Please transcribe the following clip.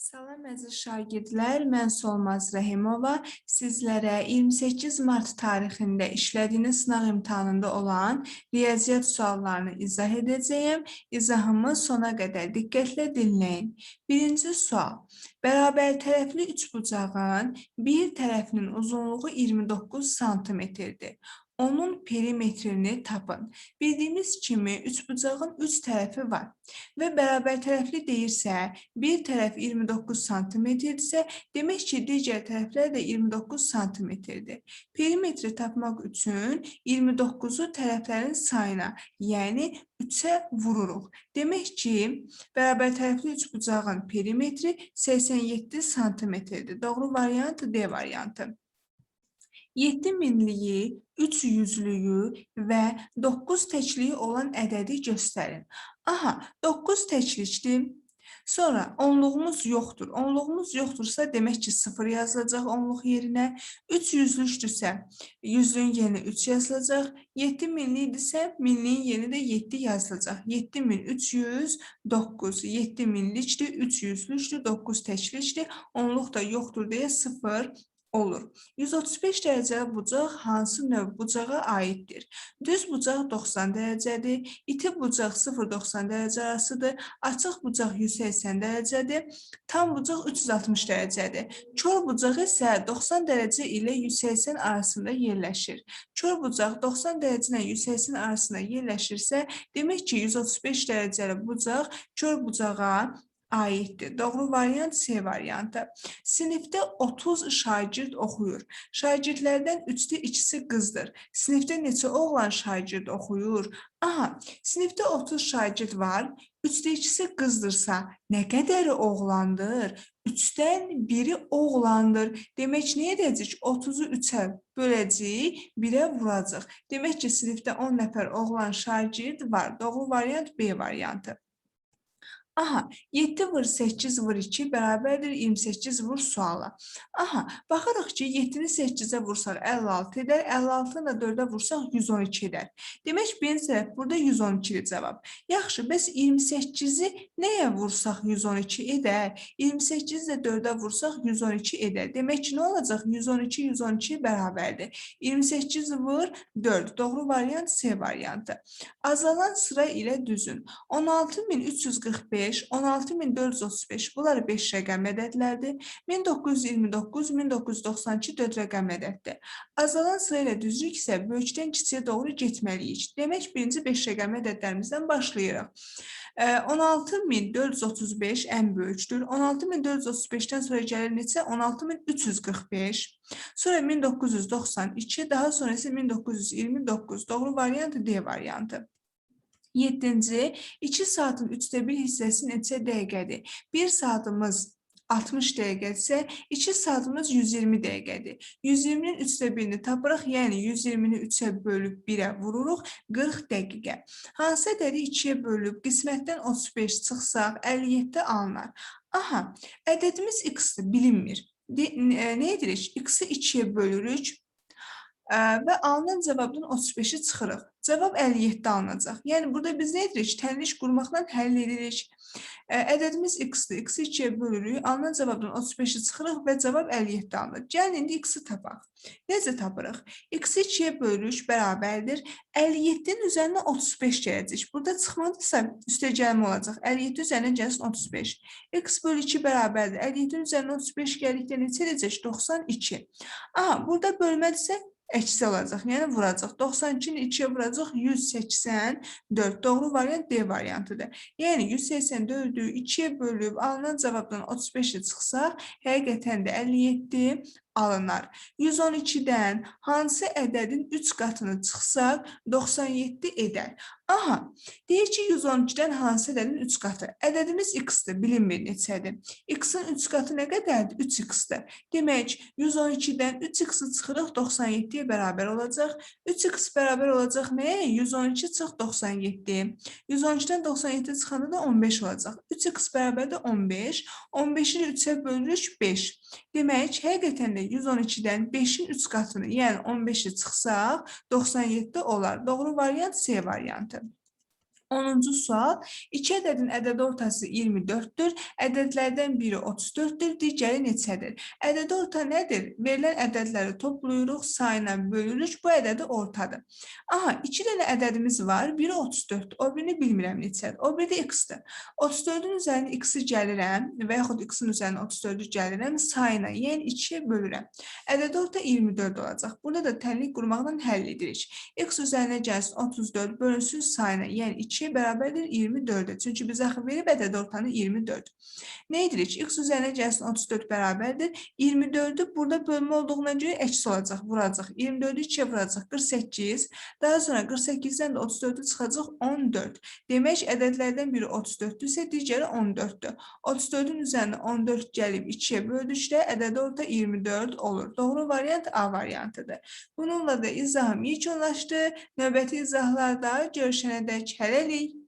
Salam əziz şagirdlər, mən Solmaz Rəhimova sizlərə 28 mart tarixində işlədiyiniz sınaq imtahanında olan riyaziyyat suallarını izah edəcəyəm. İzahımı sona qədər diqqətlə dinləyin. Birinci sual. Bərabər tərəfli üçbucağın bir tərəfinin uzunluğu 29 santimetrdir. Onun perimetrini tapın. Bildiyimiz kimi üçbucağın üç tərəfi var və bərabər tərəfli deyirsə, bir tərəf 29 santimetrdirsə, demək ki, digər tərəflər də 29 santimetrdir. Perimetri tapmaq üçün 29-u tərəflərin sayına, yəni 3-ə vururuq. Demək ki, bərabər tərəfli üçbucağın perimetri 87 santimetrdir. Doğru variant D variantı. 7 minliyi, 3 yüzlüyü və 9 təkliyi olan ədədi göstərin. Aha, 9 təklikdir. Sonra onluğumuz yoxdur. Onluğumuz yoxdursa demək ki 0 yazılacaq onluq yerinə. 3 yüzlükdürsə yüzlüyün yerinə 3 yazılacaq. 7 minlikdirsə minliyin yerinə də 7 yazılacaq. 7309. 7 minlikdir, 3 yüzlükdür, 9 təklikdir. Onluq da yoxdur deyə 0 olur. 135 dərəcəli bucaq hansı növ bucağa aiddir? Düz bucaq 90 dərəcədir, iti bucaq 0-90 dərəcə arasıdır, açıq bucaq 180 dərəcədir, tam bucaq 360 dərəcədir. Kör bucaq isə 90 dərəcə ilə 180 arasında yerləşir. Kör bucaq 90 dərəcə ilə 180 arasında yerləşirsə, demək ki 135 dərəcəli bucaq kör bucağa aiddir. Doğru variant C variantı. Sinifdə 30 şagird oxuyur. Şagirdlərdən 3-də 2-si qızdır. Sinifdə neçə oğlan şagird oxuyur? Aha, sinifdə 30 şagird var. 3-də 2-si qızdırsa, nə qədəri oğlandır? 3-dən biri oğlandır. Demək, nə edəcək? 30-u 3-ə böləcəyik, 1-ə vuracaq. Demək ki, sinifdə 10 nəfər oğlan şagird var. Doğru variant B variantı. Aha, 7 vur 8 vur 2 bərabərdir 28 vur suala. Aha, baxırıq ki, 7-ni 8-ə vursaq 56 edər, 56-nı da 4-ə vursaq 112 edər. Demək, birinci tərəf burada 112-dir cavab. Yaxşı, bəs 28-i nəyə vursaq 112 edər? 28-i də 4-ə vursaq 112 edər. Demək ki, nə olacaq? 112 112 bərabərdir. 28 vur 4. Doğru variant C variantı. Azalan sıra ilə düzün. 16345, 16435 bunlar 5 rəqəm ədədlərdir. 1929, 1992 4 rəqəm ədəddir. Azalan sıra ilə düzlük isə böyükdən kiçiyə doğru getməliyik. Demək, birinci 5 rəqəm ədədlərimizdən başlayırıq. 16435 ən böyükdür. 16435-dən sonra gəlir neçə? 16345. Sonra 1992, daha sonra isə 1929. Doğru variantı D variantı. 7-ci, 2 saatın 3də 1 hissəsi neçə dəqiqədir? 1 saatımız 60 dəqiqədirsə, 2 saatımız 120 dəqiqədir. 120-nin 3də 1-ni tapırıq, yəni 120-ni 3-ə bölüb 1-ə vururuq, 40 dəqiqə. Hansı ədədi 2-yə bölüb qismətdən 35 çıxsaq, 57 alınar. Aha, ədədimiz x-dir, bilinmir. Nə edirik? X-i 2-yə bölürük və alınan cavabdan 35-i çıxırıq. Cavab 57 alınacaq. Yəni, burada biz nə edirik? Tənliş qurmaqla həll edirik. Ədədimiz x-dir. X-i 2-yə bölürük, alınan cavabdan 35-i çıxırıq və cavab 57 alınır. Gəlin, indi x-i tapaq. Necə tapırıq? X-i 2-yə bölürük, bərabərdir. 57-nin üzərinə 35 gələcək. Burada çıxmadıysa, üstə gəlmə olacaq. 57 üzərinə gəlsin 35. X bölü 2 bərabərdir. 57-nin üzərinə 35 gəldikdə neçə edəcək? 92. Aha, burada bölmədirsə, əksi olacaq, yəni vuracaq. 92-ni 2-yə vuracaq, 184. Doğru variant D variantıdır. Yəni 184-ü 2-yə bölüb alınan cavabdan 35-i çıxsaq, həqiqətən də 57 alınar. 112-dən hansı ədədin 3 qatını çıxsaq 97 edər. Aha, deyir ki 112-dən hansı ədədin 3 qatı? Ədədimiz x-dir, bilinmir neçədir. X-in 3 qatı nə qədərdir? 3x-dir. Demək, 112-dən 3x-i çıxırıq 97-yə bərabər olacaq. 3x bərabər olacaq nəyə? 112 çıx 97. 112-dən 97 çıxanda da 15 olacaq. 3x bərabər də 15. 15-i 3-ə bölürük 5. Demək, həqiqətən də 112-dən 5-in 3 qatını, yəni 15-i çıxsaq 97 olar. Doğru variant C variantı. 10-cu sual. 2 ədədin ədəd ortası 24-dür. Ədədlərdən biri 34-dür, digəri neçədir? Ədəd orta nədir? Verilən ədədləri toplayırıq, sayına bölürük. Bu ədədi ortadır. Aha, 2 dənə ədədimiz var. Biri 34, o birini bilmirəm neçədir. O biri də x-dir. 34-ün üzərinə x-i gəlirəm və yaxud x-in üzərinə 34-ü gəlirəm, sayına, yəni 2-yə bölürəm. Ədəd orta 24 olacaq. Burada da tənlik qurmaqla həll edirik. X üzərinə gəlsin 34 bölünsün sayına, yəni 2-yə bərabərdir 24-ə. Çünki bizə axı verib ədəd ortanı 24. Nə edirik? X üzərinə gəlsin 34 bərabərdir. 24-ü burada bölmə olduğuna görə əksi olacaq, vuracaq. 24-ü 2-yə vuracaq, 48. Daha sonra 48-dən də 34-ü çıxacaq 14. Demək, ədədlərdən biri 34-dürsə, digəri 14-dür. 34-ün üzərinə 14 gəlib 2-yə böldükdə ədəd orta 24 olur. Doğru variant A variantıdır. Bununla da izahım yekunlaşdı. Növbəti izahlarda görüşənədək hələlik.